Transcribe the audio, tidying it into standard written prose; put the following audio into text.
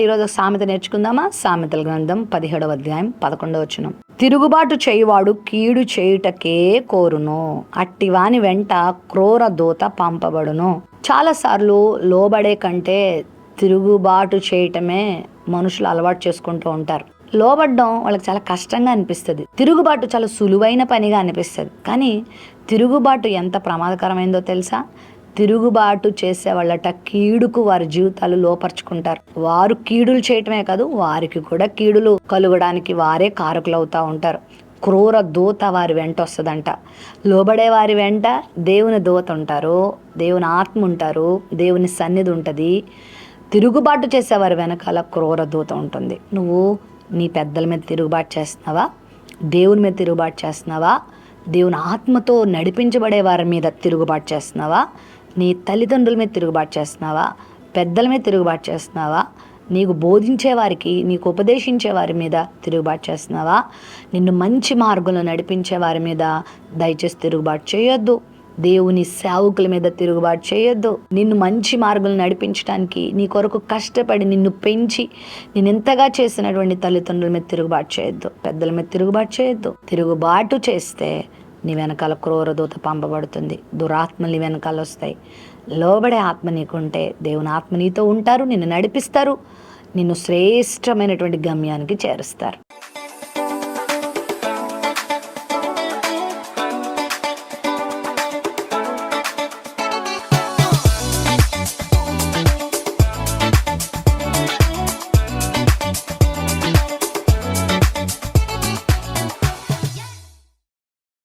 ఈరోజు సామెత నేర్చుకుందామా? సామెతల గ్రంథం 17వ అధ్యాయం 11వ వచనం. తిరుగుబాటు చేయువాడు కీడు చేయుటకే కోరును, అట్టివాని వెంట క్రూర దూత పంపబడును. చాలాసార్లు లోబడే కంటే తిరుగుబాటు చేయటమే మనుషులు అలవాటు చేసుకుంటూ ఉంటారు. లోబడ్డం వాళ్ళకి చాలా కష్టంగా అనిపిస్తుంది. తిరుగుబాటు చాలా సులువైన పనిగా అనిపిస్తుంది. కానీ తిరుగుబాటు ఎంత ప్రమాదకరమైందో తెలుసా? తిరుగుబాటు చేసే వాళ్ళట కీడుకు వారి జీవితాలు లోపరుచుకుంటారు. వారు కీడులు చేయటమే కాదు, వారికి కూడా కీడులు కలుగడానికి వారే కారకులు అవుతూ ఉంటారు. క్రూర దూత వారి వెంట వస్తుందంట. లోబడే వారి వెంట దేవుని దూత ఉంటారు, దేవుని ఆత్మ ఉంటారు, దేవుని సన్నిధి ఉంటుంది. తిరుగుబాటు చేసేవారి వెనకాల క్రూర దూత ఉంటుంది. నువ్వు నీ పెద్దల మీద తిరుగుబాటు చేస్తున్నావా? దేవుని మీద తిరుగుబాటు చేస్తున్నావా? దేవుని ఆత్మతో నడిపించబడే వారి మీద తిరుగుబాటు చేస్తున్నావా? నీ తల్లిదండ్రుల మీద తిరుగుబాటు చేస్తున్నావా? పెద్దల మీద తిరుగుబాటు చేస్తున్నావా? నీకు బోధించే వారికి, నీకు ఉపదేశించే వారి మీద తిరుగుబాటు చేస్తున్నావా? నిన్ను మంచి మార్గంలో నడిపించే వారి మీద దయచేసి తిరుగుబాటు చేయొద్దు. దేవుని సేవకుల మీద తిరుగుబాటు చేయొద్దు. నిన్ను మంచి మార్గంలో నడిపించడానికి నీ కొరకు కష్టపడి నిన్ను పెంచి నేను ఎంతగా చేసినటువంటి తల్లిదండ్రుల మీద తిరుగుబాటు చేయొద్దు, పెద్దల మీద తిరుగుబాటు చేయొద్దు. తిరుగుబాటు చేస్తే నీ వెనకాల క్రూర దూత పంపబడుతుంది. దురాత్మలు నీ వెనకాల వస్తాయి. లోబడే ఆత్మ నీకుంటే దేవుని ఆత్మ నీతో ఉంటారు, నిన్ను నడిపిస్తారు, నిన్ను శ్రేష్టమైనటువంటి గమ్యానికి చేరుస్తారు.